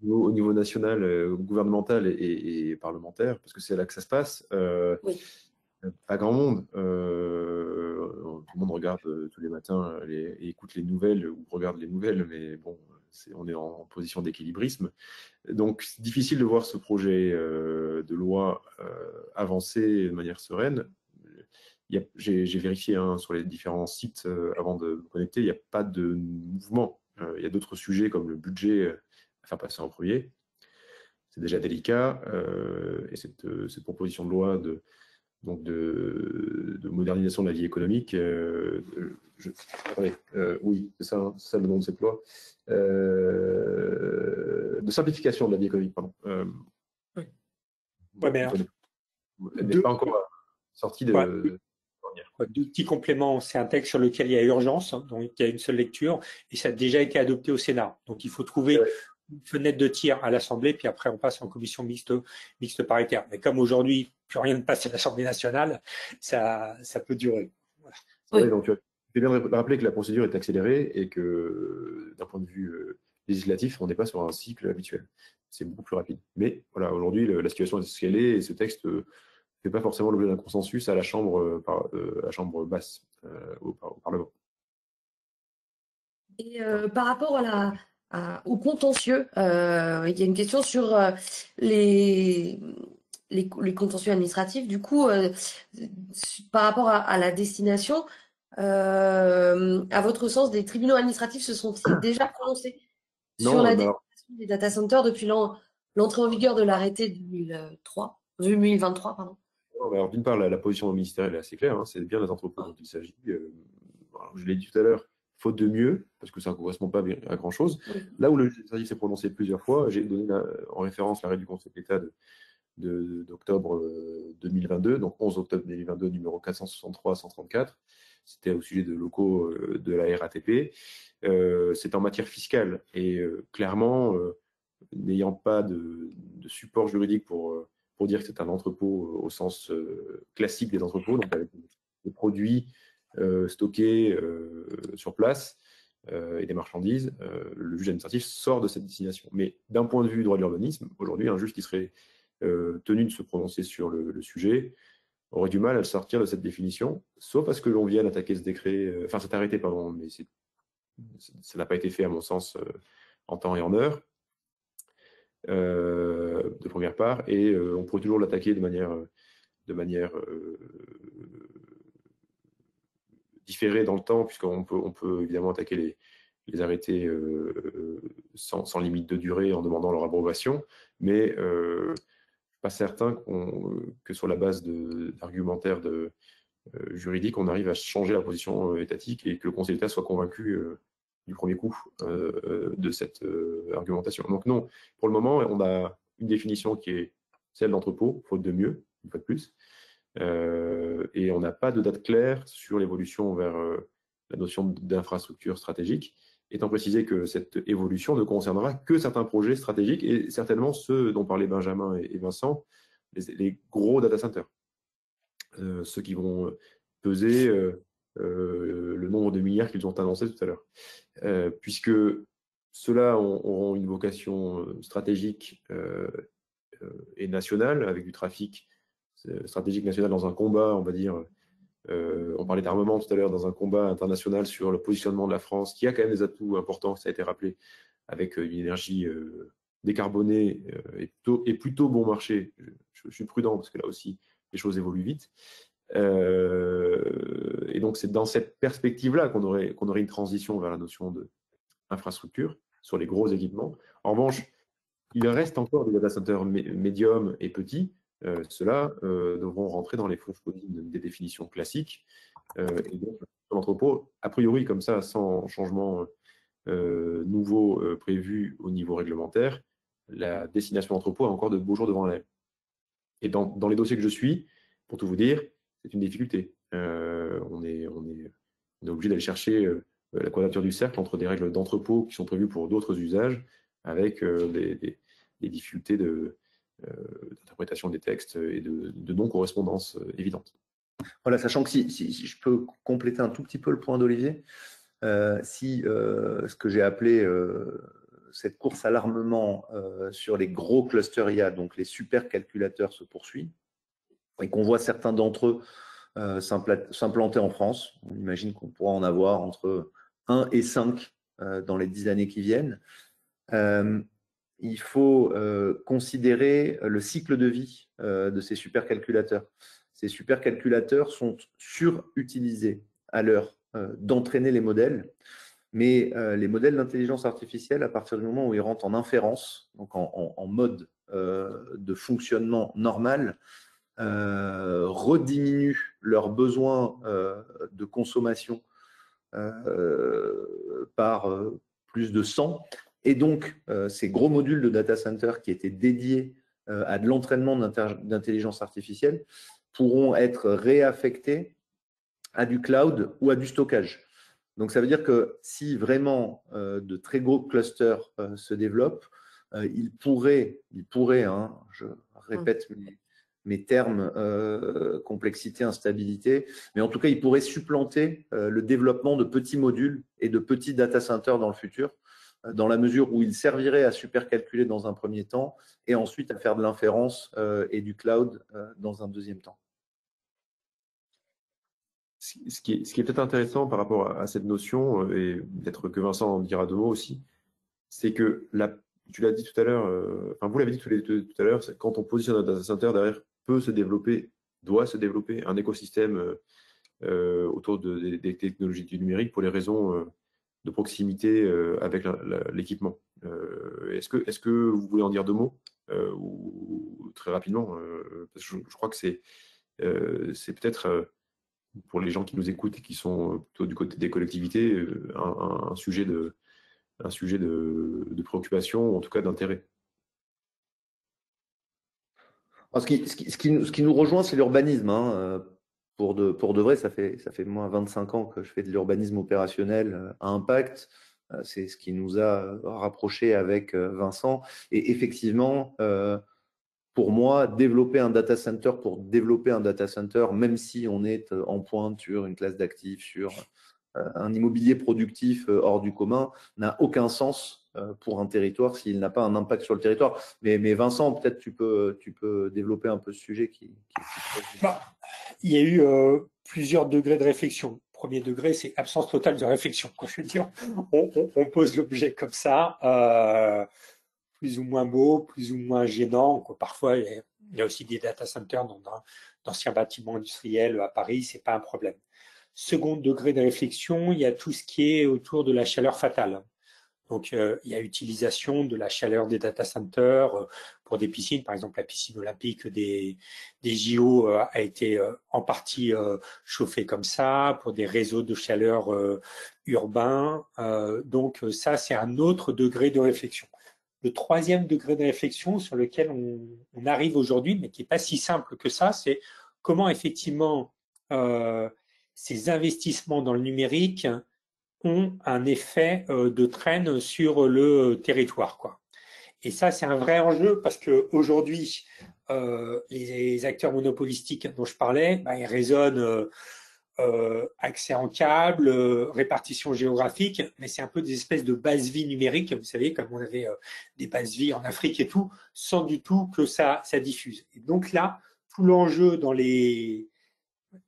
au niveau national, gouvernemental et parlementaire, parce que c'est là que ça se passe. Oui. Pas grand monde. Tout le monde regarde tous les matins et écoute les nouvelles ou regarde les nouvelles, mais bon, on est en position d'équilibrisme. Donc, c'est difficile de voir ce projet de loi avancer de manière sereine. J'ai vérifié sur les différents sites avant de me connecter, il n'y a pas de mouvement. Il y a d'autres sujets comme le budget à faire passer en premier. C'est déjà délicat. Et cette proposition de loi de modernisation de la vie économique. Oui, c'est ça, c'est ça le nom de cette loi. De simplification de la vie économique, pardon. Ouais, mais elle n'est pas encore sortie de... Deux petits compléments. C'est un texte sur lequel il y a urgence, donc il y a une seule lecture, et ça a déjà été adopté au Sénat. Donc il faut trouver une fenêtre de tir à l'Assemblée, puis après on passe en commission mixte paritaire. Mais comme aujourd'hui, plus rien ne passe à l'Assemblée nationale, ça peut durer. Voilà. Oui. Donc tu fais bien de rappeler que la procédure est accélérée et que d'un point de vue législatif, on n'est pas sur un cycle habituel. C'est beaucoup plus rapide. Mais voilà, aujourd'hui, la situation est ce qu'elle est et ce texte fait pas forcément l'objet d'un consensus à la chambre basse, au Parlement. Et par rapport au contentieux, il y a une question sur les contentieux administratifs. Du coup, par rapport à la destination, à votre sens, des tribunaux administratifs se sont-ils déjà prononcés sur la destination des data centers depuis l'entrée en vigueur de l'arrêté 2023, pardon? Alors, d'une part, la position ministérielle est assez claire, hein, c'est bien des entrepôts dont il s'agit. Je l'ai dit tout à l'heure, faute de mieux, parce que ça ne correspond pas à grand-chose. Oui. Là où le législatif s'est prononcé plusieurs fois, j'ai donné en référence l'arrêt du Conseil d'État d'octobre 2022, donc 11 octobre 2022, numéro 463-134. C'était au sujet de locaux de la RATP. C'est en matière fiscale et clairement, n'ayant pas de support juridique pour dire que c'est un entrepôt au sens classique des entrepôts, donc avec des produits stockés sur place et des marchandises, le juge administratif sort de cette destination. Mais d'un point de vue droit de l'urbanisme, aujourd'hui, un juge qui serait tenu de se prononcer sur le sujet aurait du mal à le sortir de cette définition, sauf parce que l'on vienne attaquer ce décret, enfin cet arrêté, pardon, mais ça n'a pas été fait à mon sens en temps et en heure. De première part, et on pourrait toujours l'attaquer de manière différée dans le temps, puisqu'on peut évidemment attaquer les arrêtés sans limite de durée en demandant leur abrogation, mais je ne suis pas certain que sur la base d'argumentaire juridique, on arrive à changer la position étatique et que le Conseil d'État soit convaincu du premier coup de cette argumentation. Donc non, pour le moment, on a une définition qui est celle d'entrepôt, faute de mieux, une fois de plus, et on n'a pas de date claire sur l'évolution vers la notion d'infrastructure stratégique, étant précisé que cette évolution ne concernera que certains projets stratégiques et certainement ceux dont parlaient Benjamin et Vincent, les gros data centers, ceux qui vont peser le nombre de milliards qu'ils ont annoncé tout à l'heure. Puisque ceux-là auront une vocation stratégique et nationale, avec du trafic stratégique national dans un combat, on va dire, on parlait d'armement tout à l'heure, dans un combat international sur le positionnement de la France, qui a quand même des atouts importants, ça a été rappelé, avec une énergie décarbonée et plutôt bon marché. Je suis prudent, parce que là aussi, les choses évoluent vite. Et donc, c'est dans cette perspective-là qu'on aurait une transition vers la notion d'infrastructure sur les gros équipements. En revanche, il reste encore des data centers médiums et petits. Ceux-là devront rentrer dans les fourches codines des définitions classiques. Et donc, sur l'entrepôt, a priori, comme ça, sans changement nouveau prévu au niveau réglementaire, la destination entrepôt a encore de beaux jours devant elle. Et dans les dossiers que je suis, pour tout vous dire, c'est une difficulté. On est obligé d'aller chercher la quadrature du cercle entre des règles d'entrepôt qui sont prévues pour d'autres usages, avec des difficultés d'interprétation des textes et de non-correspondance évidente. Voilà, sachant que si je peux compléter un tout petit peu le point d'Olivier, ce que j'ai appelé cette course à l'armement sur les gros clusters IA, donc les supercalculateurs, se poursuit et qu'on voit certains d'entre eux s'implanter en France. On imagine qu'on pourra en avoir entre 1 et 5 dans les 10 années qui viennent. Il faut considérer le cycle de vie de ces supercalculateurs. Ces supercalculateurs sont surutilisés à l'heure d'entraîner les modèles, mais les modèles d'intelligence artificielle, à partir du moment où ils rentrent en inférence, donc en mode de fonctionnement normal, rediminuent leurs besoins de consommation par plus de 100. Et donc, ces gros modules de data center qui étaient dédiés à de l'entraînement d'intelligence artificielle pourront être réaffectés à du cloud ou à du stockage. Donc, ça veut dire que si vraiment de très gros clusters se développent, il pourrait, hein, je répète mes termes, complexité, instabilité, mais en tout cas, il pourrait supplanter le développement de petits modules et de petits data centers dans le futur, dans la mesure où il servirait à supercalculer dans un premier temps et ensuite à faire de l'inférence et du cloud dans un deuxième temps. Ce qui est peut-être intéressant par rapport à cette notion, et peut-être que Vincent en dira 2 mots aussi, c'est que tu l'as dit tout à l'heure, enfin vous l'avez dit tous les deux tout à l'heure, quand on positionne un data center, derrière doit se développer un écosystème autour des technologies du numérique pour les raisons de proximité avec l'équipement. Est-ce que vous voulez en dire 2 mots ou très rapidement parce que je crois que c'est peut-être pour les gens qui nous écoutent et qui sont plutôt du côté des collectivités un sujet de préoccupation ou en tout cas d'intérêt. Ce qui nous rejoint, c'est l'urbanisme. Hein. Pour de vrai, ça fait moins 25 ans que je fais de l'urbanisme opérationnel à impact. C'est ce qui nous a rapprochés avec Vincent. Et effectivement, pour moi, développer un data center pour développer un data center, même si on est en pointe sur une classe d'actifs, sur un immobilier productif hors du commun, n'a aucun sens pour un territoire s'il n'a pas un impact sur le territoire. Mais Vincent, peut-être tu peux développer un peu ce sujet il y a eu plusieurs degrés de réflexion. Premier degré, c'est absence totale de réflexion. Je veux dire, on pose l'objet comme ça, plus ou moins beau, plus ou moins gênant. Parfois, il y a aussi des data centers dans d'anciens bâtiments industriels à Paris, c'est pas un problème. Second degré de réflexion, il y a tout ce qui est autour de la chaleur fatale. Donc, il y a utilisation de la chaleur des data centers pour des piscines. Par exemple, la piscine olympique des JO a été en partie chauffée comme ça, pour des réseaux de chaleur urbains. Donc, ça, c'est un autre degré de réflexion. Le troisième degré de réflexion sur lequel on arrive aujourd'hui, mais qui n'est pas si simple que ça, c'est comment effectivement ces investissements dans le numérique ont un effet de traîne sur le territoire, quoi. Et ça, c'est un vrai enjeu parce qu'aujourd'hui, les acteurs monopolistiques dont je parlais, ils raisonnent accès en câble, répartition géographique, mais c'est un peu des espèces de base-vie numérique, vous savez, comme on avait des bases-vie en Afrique et tout, sans du tout que ça diffuse. Et donc là, tout l'enjeu dans les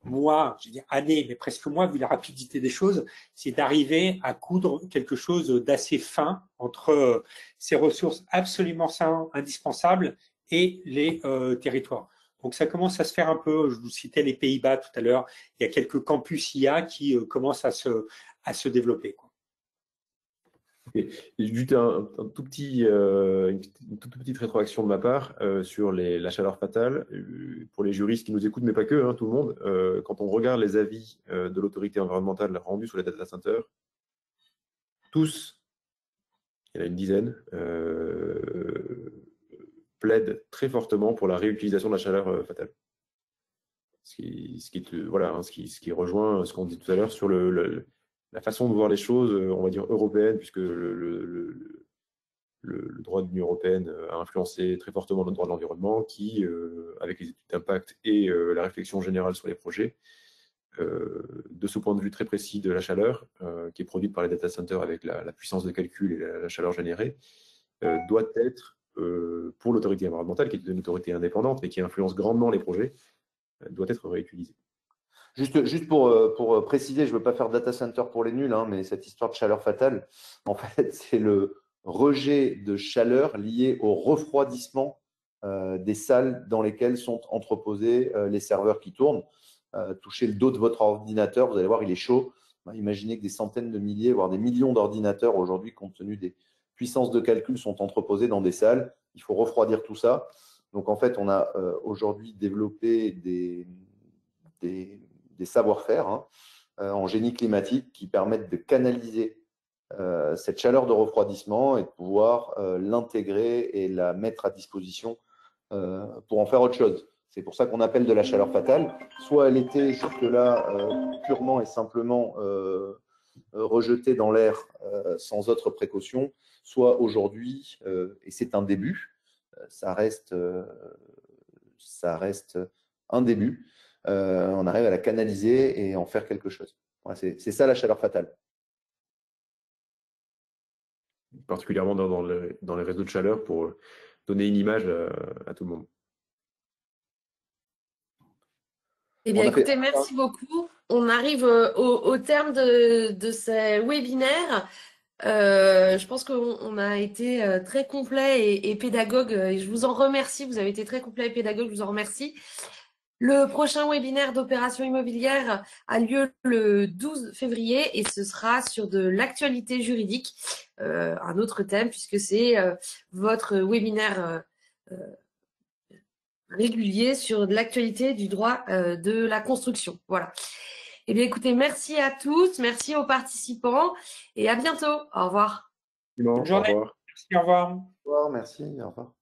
mois, je veux dire années, mais presque mois, vu la rapidité des choses, c'est d'arriver à coudre quelque chose d'assez fin entre ces ressources absolument indispensables et les territoires. Donc ça commence à se faire un peu, je vous citais les Pays-Bas tout à l'heure, il y a quelques campus IA qui commencent à se développer, quoi. Okay. Juste une toute petite rétroaction de ma part sur la chaleur fatale. Pour les juristes qui nous écoutent, mais pas que, hein, tout le monde, quand on regarde les avis de l'autorité environnementale rendus sur les data centers, tous, il y en a une dizaine, plaident très fortement pour la réutilisation de la chaleur fatale. Ce qui rejoint ce qu'on dit tout à l'heure sur la façon de voir les choses, on va dire européenne, puisque le droit de l'Union européenne a influencé très fortement le droit de l'environnement, qui, avec les études d'impact et la réflexion générale sur les projets, de ce point de vue très précis de la chaleur, qui est produite par les data centers avec la puissance de calcul et la chaleur générée, doit être, pour l'autorité environnementale, qui est une autorité indépendante et qui influence grandement les projets, doit être réutilisée. Juste pour préciser, je ne veux pas faire data center pour les nuls, hein, mais cette histoire de chaleur fatale, en fait, c'est le rejet de chaleur lié au refroidissement des salles dans lesquelles sont entreposés les serveurs qui tournent. Touchez le dos de votre ordinateur, vous allez voir, il est chaud. Imaginez que des centaines de milliers, voire des millions d'ordinateurs aujourd'hui, compte tenu des puissances de calcul, sont entreposés dans des salles. Il faut refroidir tout ça. Donc, en fait, on a aujourd'hui développé des savoir-faire en génie climatique qui permettent de canaliser cette chaleur de refroidissement et de pouvoir l'intégrer et la mettre à disposition pour en faire autre chose. C'est pour ça qu'on appelle de la chaleur fatale. Soit elle était jusque-là purement et simplement rejetée dans l'air sans autre précaution, soit aujourd'hui, et c'est un début, ça reste un début, on arrive à la canaliser et en faire quelque chose. Voilà, c'est ça la chaleur fatale. Particulièrement dans les réseaux de chaleur pour donner une image à tout le monde. Eh bien, écoutez, merci beaucoup. On arrive au terme de ces webinaires. Je pense qu'on a été très complet et pédagogue, et je vous en remercie. Vous avez été très complet et pédagogue, je vous en remercie. Le prochain webinaire d'opération immobilière a lieu le 12 février et ce sera sur de l'actualité juridique, un autre thème puisque c'est votre webinaire régulier sur de l'actualité du droit de la construction. Voilà. Eh bien, écoutez, merci à tous, merci aux participants et à bientôt. Au revoir. Bonne journée. Au revoir. Merci, au revoir. Au revoir, merci, au revoir.